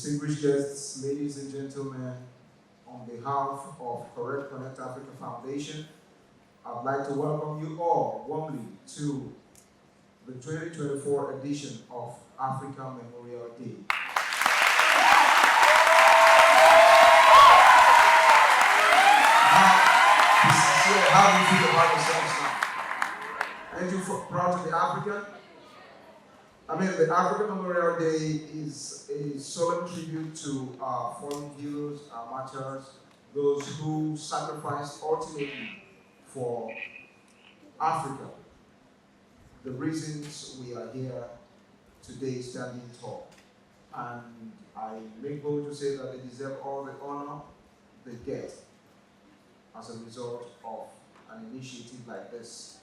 distinguished guests, ladies and gentlemen, on behalf of Correct Connect Africa Foundation, I'd like to welcome you all warmly to the 2024 edition of Africa Memorial Day. How do you feel about yourselves now? Aren't you proud to be African? I mean, the Africa Memorial Day is a solemn tribute to our fallen heroes, our martyrs, those who sacrificed ultimately for Africa. The reasons we are here today standing tall. And I make bold to say that they deserve all the honor they get as a result of an initiative like this.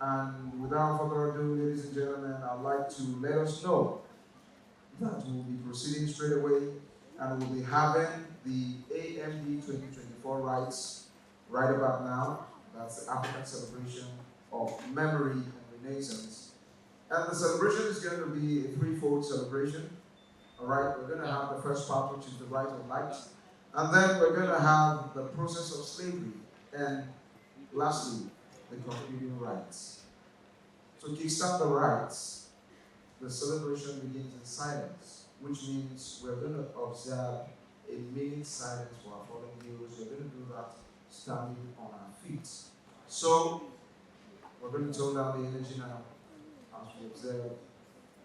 And without further ado, ladies and gentlemen, I'd like to let us know that we'll be proceeding straight away and we'll be having the AMD 2024 rites right about now. That's the African celebration of memory and renaissance. And the celebration is going to be a threefold celebration. All right, we're going to have the first part, which is the rite of light. And then we're going to have the process of slavery. And lastly, the concluding rites. To kickstart the rites, the celebration begins in silence, which means we're going to observe a minute silence for our fallen heroes. We're going to do that standing on our feet. So, we're going to tone down the energy now as we observe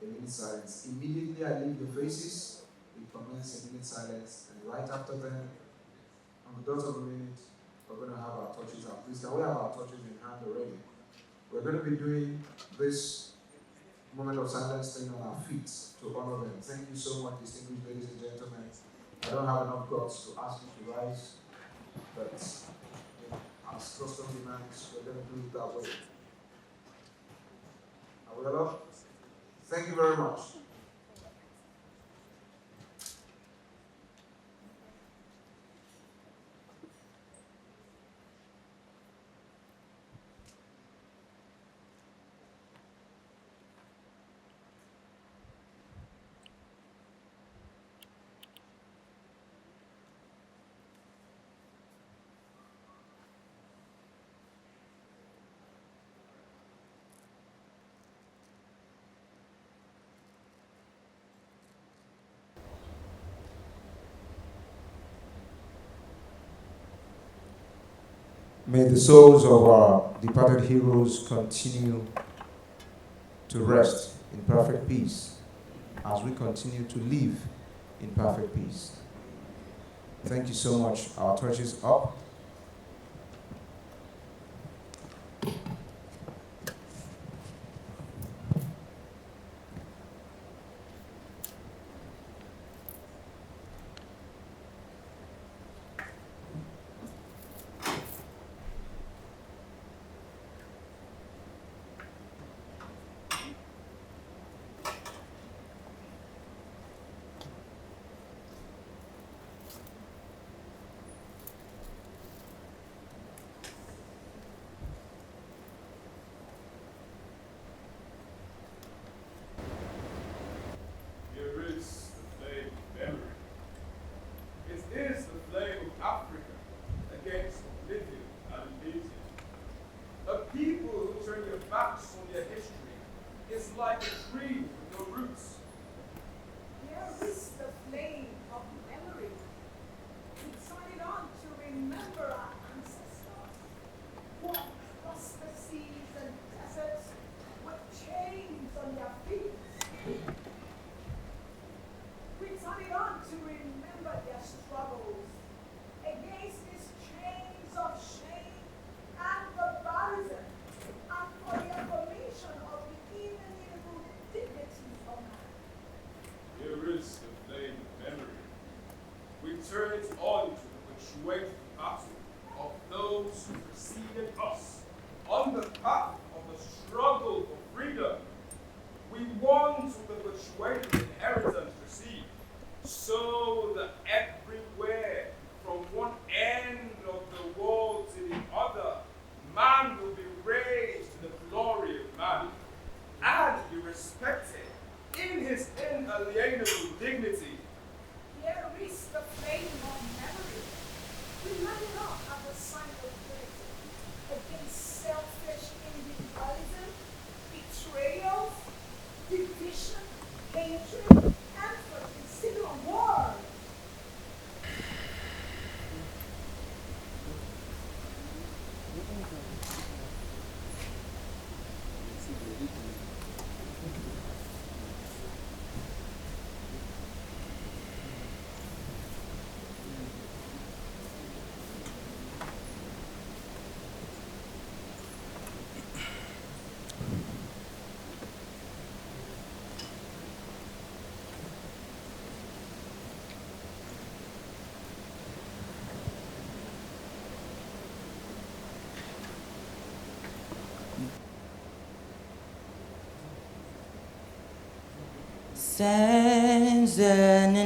a minute silence. Immediately I leave the faces, we commence a minute silence, and right after then, on the dot of a minute, we're going to have our torches out. Please, can we have our torches in hand already? We're going to be doing this moment of silence staying on our feet to honor them. Thank you so much, distinguished ladies and gentlemen. I don't have enough guts to ask you to rise, but as custom demands, we're going to do it that way. Are we all up? Thank you very much. May the souls of our departed heroes continue to rest in perfect peace as we continue to live in perfect peace. Thank you so much. Our torches up. And be respected in his inalienable dignity Tanzania.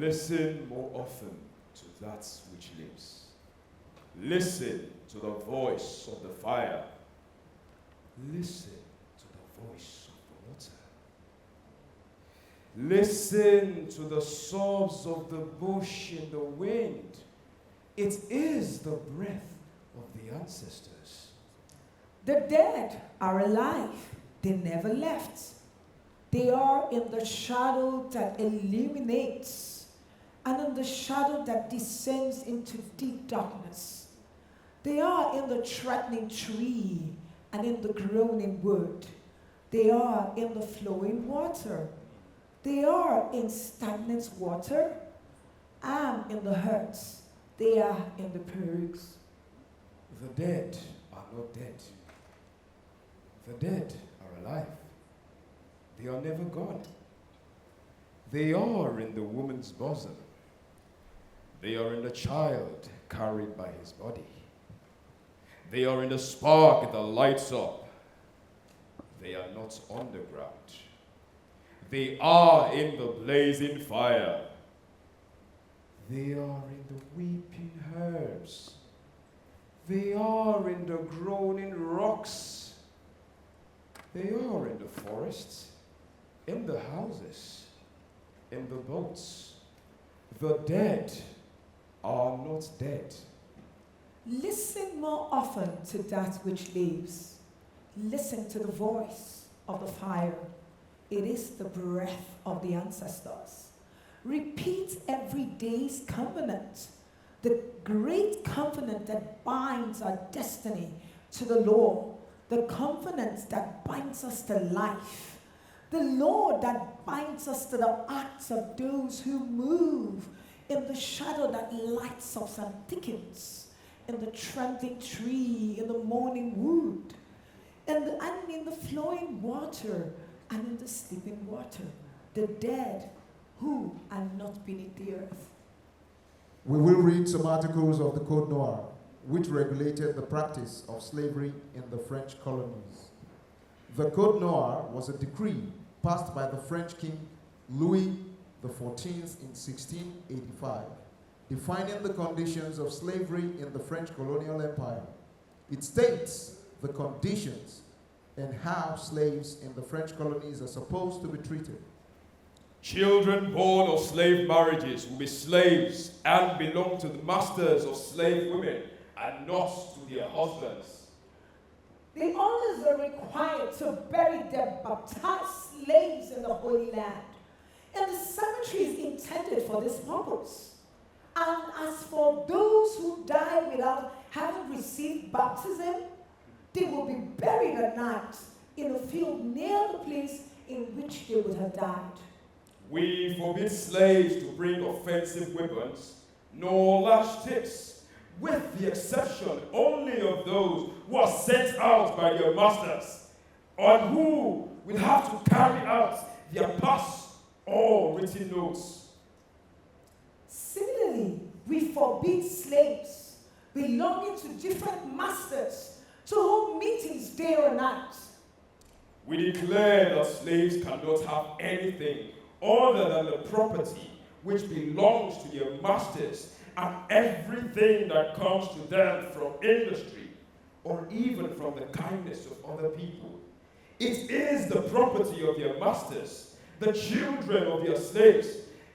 Listen more often to that which lives. Listen to the voice of the fire. Listen to the voice of the water. Listen to the sobs of the bush in the wind. It is the breath of the ancestors. The dead are alive. They never left. They are in the shadow that illuminates, and in the shadow that descends into deep darkness. They are in the threatening tree and in the groaning wood. They are in the flowing water. They are in stagnant water and in the herds. They are in the pigs. The dead are not dead. The dead are alive. They are never gone. They are in the woman's bosom. They are in the child carried by his body. They are in the spark that lights up. They are not underground. They are in the blazing fire. They are in the weeping herbs. They are in the groaning rocks. They are in the forests, in the houses, in the boats. The dead are not dead. Listen more often to that which lives. Listen to the voice of the fire. It is the breath of the ancestors. Repeat every day's covenant, the great covenant that binds our destiny to the law, the covenant that binds us to life, the law that binds us to the acts of those who move in the shadow that lights up and thickens, in the trembling tree, in the morning wood, and in the flowing water, and in the sleeping water, the dead who are not beneath the earth. We will read some articles of the Code Noir, which regulated the practice of slavery in the French colonies. The Code Noir was a decree passed by the French King Louis XIV in 1685, defining the conditions of slavery in the French colonial empire. It states the conditions and how slaves in the French colonies are supposed to be treated. Children born of slave marriages will be slaves and belong to the masters of slave women and not to their husbands. The owners are required to bury their baptized slaves in the Holy Land, and the cemeteries intended for this purpose. And as for those who die without having received baptism, they will be buried at night in a field near the place in which they would have died. We forbid slaves to bring offensive weapons, nor lash tips, with the exception only of those who are sent out by their masters, and who will have to carry out their pass or written notes. Similarly, we forbid slaves belonging to different masters to hold meetings day or night. We declare that slaves cannot have anything other than the property which belongs to their masters and everything that comes to them from industry or even from the kindness of other people. It is the property of their masters, the children of their slaves,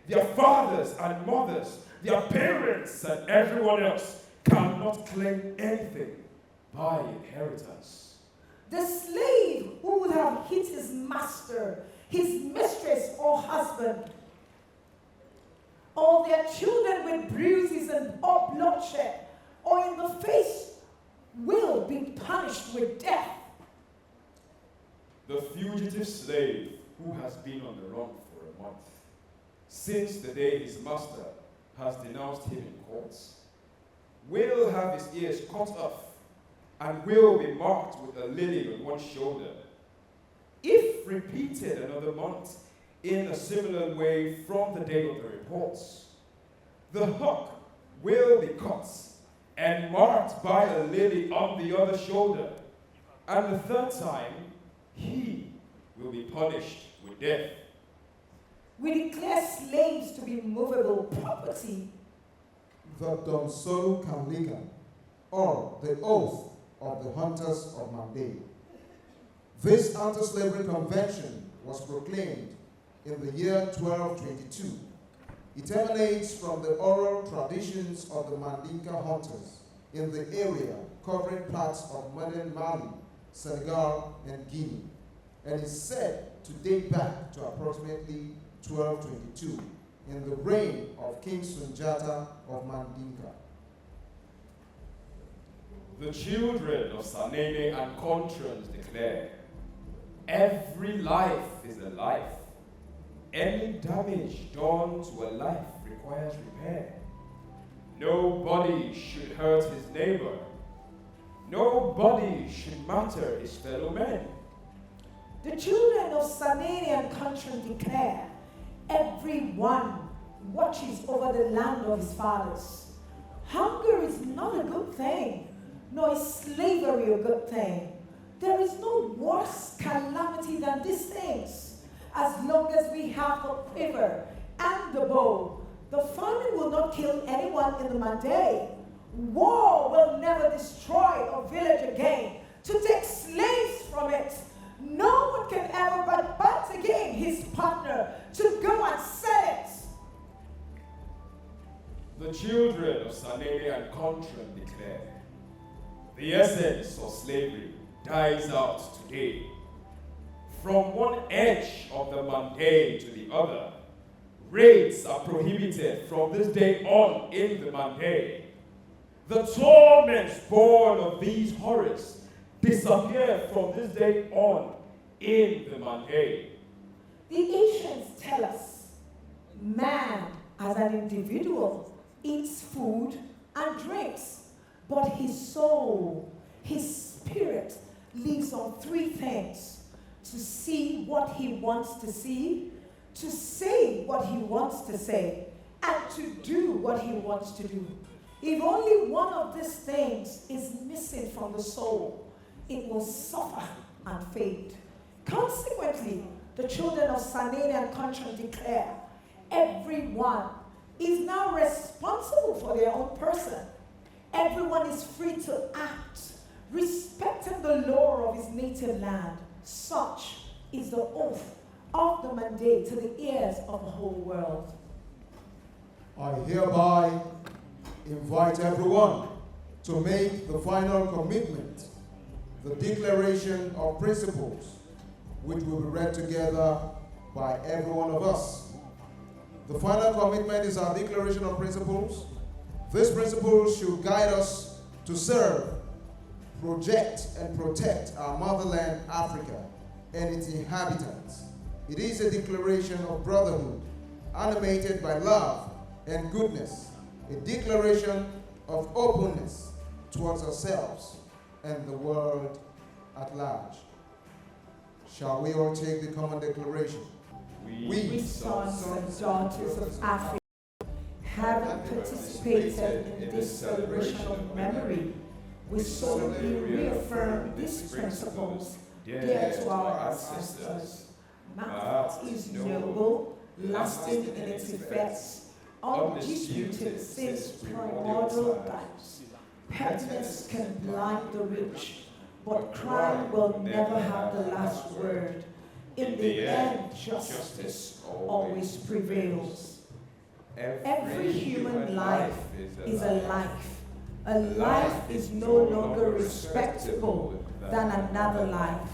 their fathers and mothers, their parents and everyone else cannot claim anything by inheritance. The slave who would have hit his master, his mistress or husband, or their children with bruises or bloodshed, or in the face, will be punished with death. The fugitive slave who has been on the run for a month, since the day his master has denounced him in courts, will have his ears cut off and will be marked with a lily on one shoulder. If repeated another month in a similar way from the day of the reports, the hook will be cut and marked by a lily on the other shoulder, and the third time he will be punished with death. We declare slaves to be movable property. The Donsolu Kanliga, or the Oath of the Hunters of Mandé. This anti-slavery convention was proclaimed in the year 1222. It emanates from the oral traditions of the Mandinka hunters in the area covering parts of modern Mali, Senegal, and Guinea, and is said to date back to approximately 1222 in the reign of King Sunjata of Mandinka. The children of Sanene and Contrans declare, every life is a life. Any damage done to a life requires repair. Nobody should hurt his neighbor. Nobody should matter his fellow men. The children of Sanene and Contran declare, everyone watches over the land of his fathers. Hunger is not a good thing, nor is slavery a good thing. There is no worse calamity than these things. As long as we have the quiver and the bow, the famine will not kill anyone in the Mandé. War will never destroy a village again to take slaves from it. No one can ever but again his partner to go and sell it. The children of Sanene and Contran declare, the essence of slavery dies out today. From one edge of the Mandé to the other, raids are prohibited from this day on in the Mandé. The torments born of these horrors disappear from this day on in the Mandé. The ancients tell us, man as an individual eats food and drinks, but his soul, his spirit lives on three things: to see what he wants to see, to say what he wants to say, and to do what he wants to do. If only one of these things is missing from the soul, it will suffer and fade. Consequently, the children of Sanene and Contran declare, everyone is now responsible for their own person. Everyone is free to act, respecting the law of his native land. Such is the oath of the Mandé to the ears of the whole world. I hereby invite everyone to make the final commitment, the Declaration of Principles, which will be read together by every one of us. The final commitment is our Declaration of Principles. These principles should guide us to serve, project, and protect our motherland, Africa, and its inhabitants. It is a declaration of brotherhood, animated by love and goodness, a declaration of openness towards ourselves and the world at large. Shall we all take the common declaration? We sons and daughters of Africa, having participated in this celebration of memory, we solemnly reaffirm these principles dear to our ancestors. Math is noble, lasting in its effects, undisputed since primordial times. Pettiness can blind the rich, but crime will never have the last word. In the end, justice always prevails. Every human life is a life. A life is no longer respectable than another life.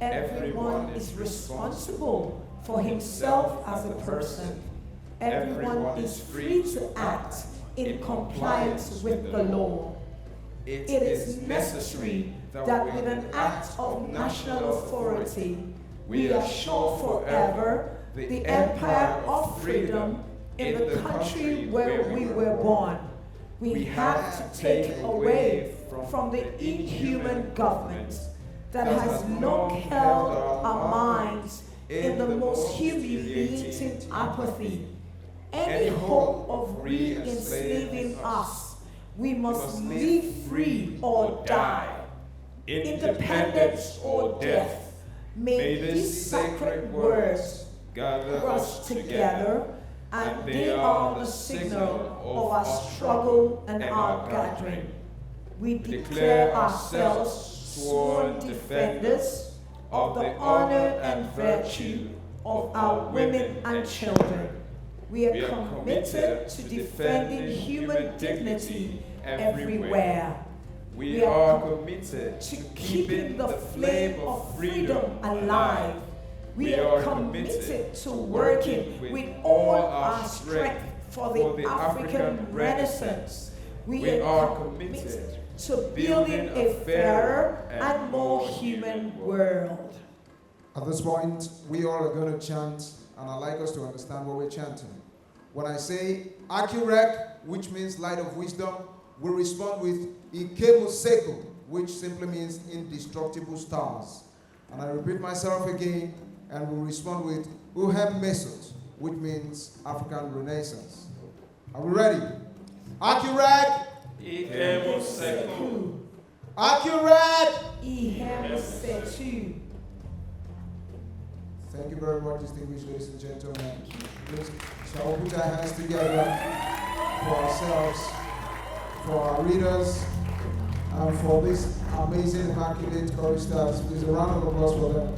Everyone is responsible for himself as a person. Everyone is free to act in compliance with the law. It is necessary that with an act of national authority, we assure forever the empire of freedom in the country where we were born. We have to take away from the inhuman government that has long held our minds in the most humiliating apathy. Any hope of re-enslaving us, we must live free or die. Independence or death. May these sacred words gather us together, and they are the signal of our struggle and our gathering. We declare ourselves sworn defenders of the honor and virtue of our women and children. We are committed to defending human dignity everywhere. We are committed to keeping the flame of freedom alive. We are committed to working with all our strength for the African Renaissance. We are committed to building a fairer and more human world. At this point, we all are going to chant, and I'd like us to understand what we're chanting. When I say Akirek, which means light of wisdom, we respond with Ikemuseko, which simply means indestructible stars. And I repeat myself again, and we'll respond with Uhem Mesut, which means African Renaissance. Are we ready? Akirek! Ikemuseko. Akirek! Ihemusetu. Thank you very much, distinguished ladies and gentlemen. Please, shall we put our hands together for ourselves, for our readers, and for these amazing, immaculate choristers. Please, a round of applause for them.